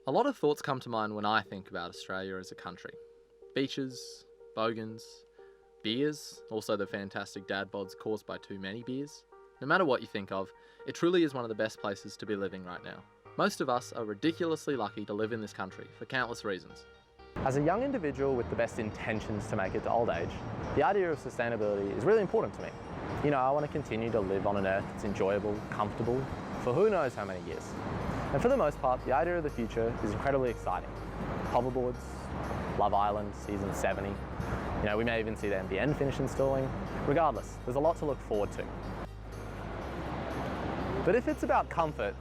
A lot of thoughts come to mind when I think about Australia as a country. Beaches, bogans, beers, also the fantastic dad bods caused by too many beers. No matter what you think of, it truly is one of the best places to be living right now. Most of us are ridiculously lucky to live in this country for countless reasons. As a young individual with the best intentions to make it to old age, the idea of sustainability is really important to me. You know, I want to continue to live on an earth that's enjoyable, comfortable, for who knows how many years. And for the most part, the idea of the future is incredibly exciting. Hoverboards, Love Island, season 70. You know, we may even see the NBN finish installing. Regardless, there's a lot to look forward to. But if it's about comfort,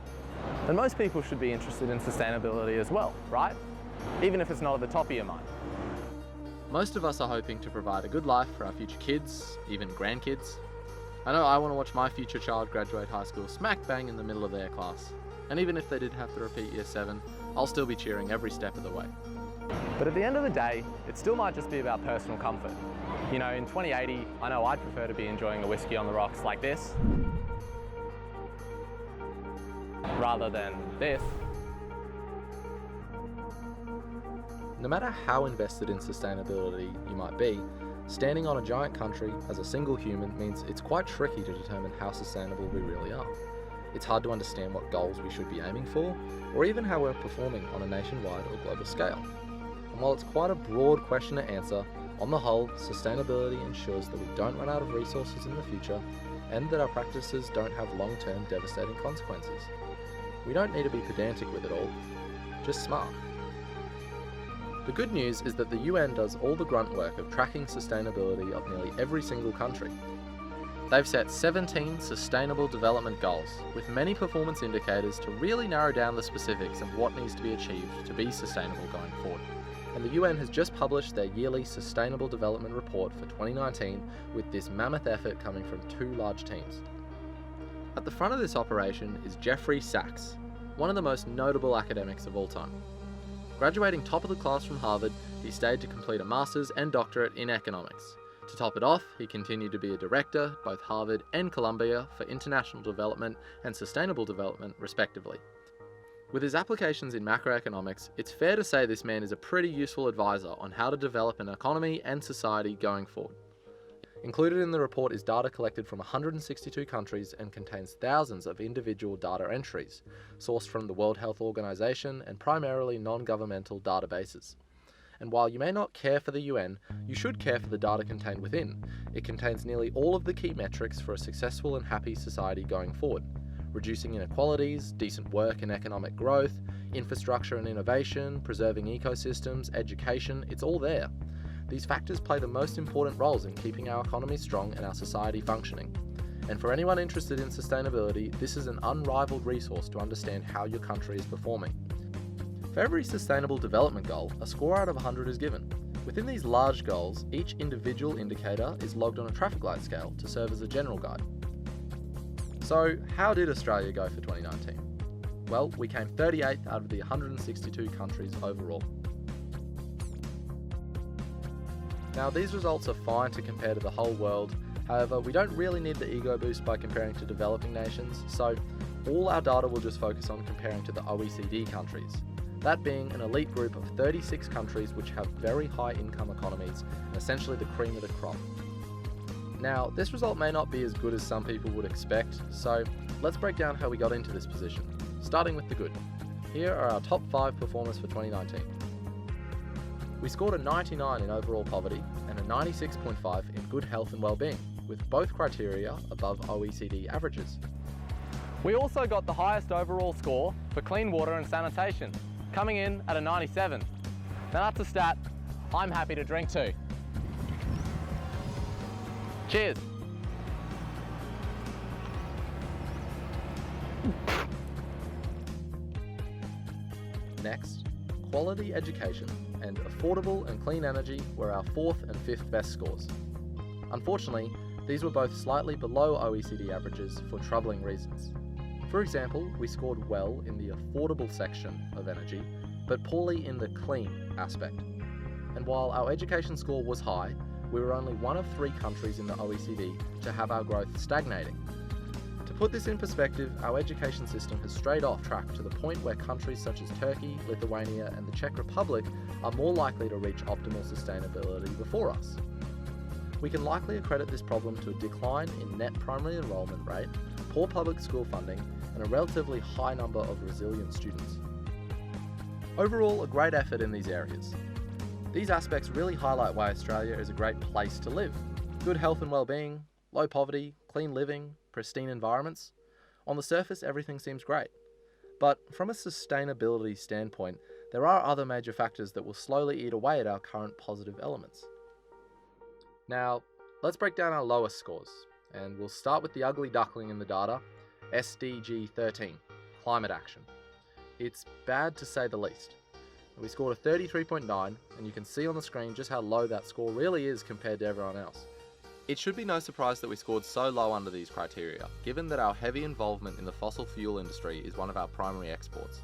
then most people should be interested in sustainability as well, right? Even if it's not at the top of your mind. Most of us are hoping to provide a good life for our future kids, even grandkids. I know I want to watch my future child graduate high school smack bang in the middle of their class. And even if they did have to repeat year 7, I'll still be cheering every step of the way. But at the end of the day, it still might just be about personal comfort. You know, in 2080, I know I'd prefer to be enjoying a whiskey on the rocks like this, rather than this. No matter how invested in sustainability you might be, standing on a giant country as a single human means it's quite tricky to determine how sustainable we really are. It's hard to understand what goals we should be aiming for, or even how we're performing on a nationwide or global scale. And while it's quite a broad question to answer, on the whole, sustainability ensures that we don't run out of resources in the future, and that our practices don't have long-term devastating consequences. We don't need to be pedantic with it all, just smart. The good news is that the UN does all the grunt work of tracking sustainability of nearly every single country. They've set 17 Sustainable Development Goals, with many performance indicators to really narrow down the specifics of what needs to be achieved to be sustainable going forward. And the UN has just published their yearly Sustainable Development Report for 2019, with this mammoth effort coming from 2 large teams. At the front of this operation is Jeffrey Sachs, one of the most notable academics of all time. Graduating top of the class from Harvard, he stayed to complete a master's and doctorate in economics. To top it off, he continued to be a director at both Harvard and Columbia for international development and sustainable development, respectively. With his applications in macroeconomics, it's fair to say this man is a pretty useful advisor on how to develop an economy and society going forward. Included in the report is data collected from 162 countries and contains thousands of individual data entries, sourced from the World Health Organization and primarily non-governmental databases. And while you may not care for the UN, you should care for the data contained within. It contains nearly all of the key metrics for a successful and happy society going forward. Reducing inequalities, decent work and economic growth, infrastructure and innovation, preserving ecosystems, education, it's all there. These factors play the most important roles in keeping our economy strong and our society functioning. And for anyone interested in sustainability, this is an unrivaled resource to understand how your country is performing. For every sustainable development goal, a score out of 100 is given. Within these large goals, each individual indicator is logged on a traffic light scale to serve as a general guide. So, how did Australia go for 2019? Well, we came 38th out of the 162 countries overall. Now, these results are fine to compare to the whole world. However, we don't really need the ego boost by comparing to developing nations, so all our data will just focus on comparing to the OECD countries. That being an elite group of 36 countries which have very high income economies and essentially the cream of the crop. Now, this result may not be as good as some people would expect, so let's break down how we got into this position, starting with the good. Here are our top 5 performers for 2019. We scored a 99 in overall poverty and a 96.5 in good health and well-being, with both criteria above OECD averages. We also got the highest overall score for clean water and sanitation, coming in at a 97. Now that's a stat I'm happy to drink to. Cheers. Next, quality education and affordable and clean energy were our 4th and 5th best scores. Unfortunately, these were both slightly below OECD averages for troubling reasons. For example, we scored well in the affordable section of energy, but poorly in the clean aspect. And while our education score was high, we were only one of 3 countries in the OECD to have our growth stagnating. To To put this in perspective, our education system has strayed off track to the point where countries such as Turkey, Lithuania and the Czech Republic are more likely to reach optimal sustainability before us. We can likely accredit this problem to a decline in net primary enrolment rate, poor public school funding, and a relatively high number of resilient students. Overall, a great effort in these areas. These aspects really highlight why Australia is a great place to live. Good health and well-being, low poverty, clean living, pristine environments. On the surface, everything seems great. But from a sustainability standpoint, there are other major factors that will slowly eat away at our current positive elements. Now, let's break down our lowest scores, and we'll start with the ugly duckling in the data, SDG 13, climate action. It's bad to say the least. We scored a 33.9, and you can see on the screen just how low that score really is compared to everyone else. It should be no surprise that we scored so low under these criteria, given that our heavy involvement in the fossil fuel industry is one of our primary exports.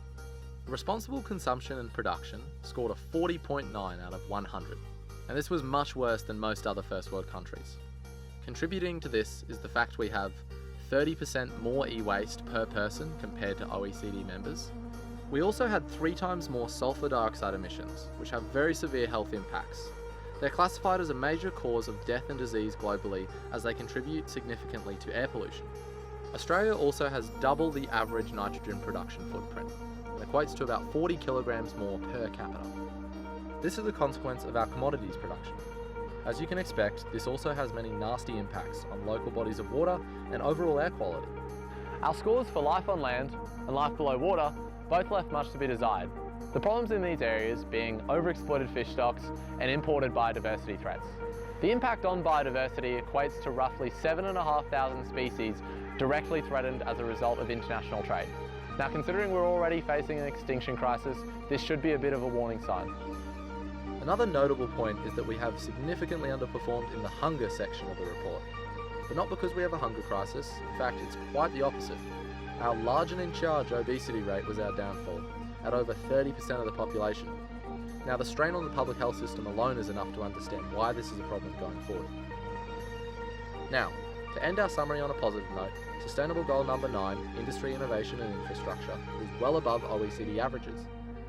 Responsible consumption and production scored a 40.9 out of 100, and this was much worse than most other first world countries. Contributing to this is the fact we have 30% more e-waste per person compared to OECD members. We also had 3 times more sulfur dioxide emissions, which have very severe health impacts. They're classified as a major cause of death and disease globally as they contribute significantly to air pollution. Australia also has double the average nitrogen production footprint, and equates to about 40 kilograms more per capita. This is a consequence of our commodities production. As you can expect, this also has many nasty impacts on local bodies of water and overall air quality. Our scores for life on land and life below water both left much to be desired. The problems in these areas being overexploited fish stocks and imported biodiversity threats. The impact on biodiversity equates to roughly 7,500 species directly threatened as a result of international trade. Now, considering we're already facing an extinction crisis, this should be a bit of a warning sign. Another notable point is that we have significantly underperformed in the hunger section of the report. But not because we have a hunger crisis, in fact it's quite the opposite. Our large and in charge obesity rate was our downfall, at over 30% of the population. Now the strain on the public health system alone is enough to understand why this is a problem going forward. Now, to end our summary on a positive note, Sustainable Goal number 9, Industry, Innovation and Infrastructure, is well above OECD averages.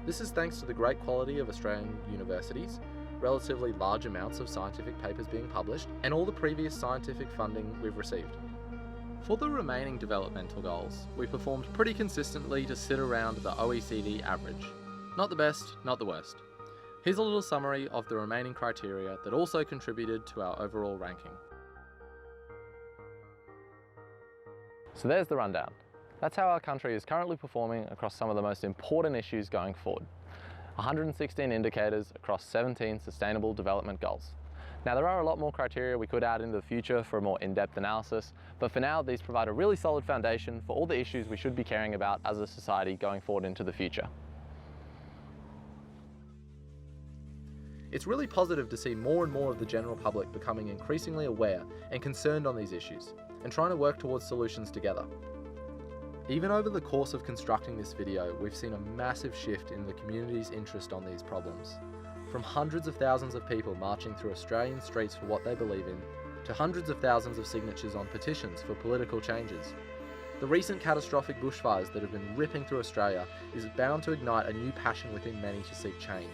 This is thanks to the great quality of Australian universities, relatively large amounts of scientific papers being published, and all the previous scientific funding we've received. For the remaining developmental goals, we performed pretty consistently to sit around the OECD average. Not the best, not the worst. Here's a little summary of the remaining criteria that also contributed to our overall ranking. So there's the rundown. That's how our country is currently performing across some of the most important issues going forward. 116 indicators across 17 sustainable development goals. Now there are a lot more criteria we could add into the future for a more in-depth analysis, but for now these provide a really solid foundation for all the issues we should be caring about as a society going forward into the future. It's really positive to see more and more of the general public becoming increasingly aware and concerned on these issues, and trying to work towards solutions together. Even over the course of constructing this video, we've seen a massive shift in the community's interest on these problems. From hundreds of thousands of people marching through Australian streets for what they believe in, to hundreds of thousands of signatures on petitions for political changes. The recent catastrophic bushfires that have been ripping through Australia is bound to ignite a new passion within many to seek change.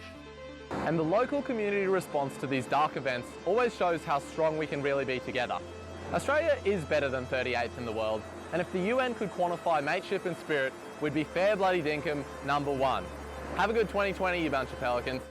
And the local community response to these dark events always shows how strong we can really be together. Australia is better than 38th in the world, and if the UN could quantify mateship and spirit, we'd be fair bloody dinkum #1. Have a good 2020, you bunch of pelicans.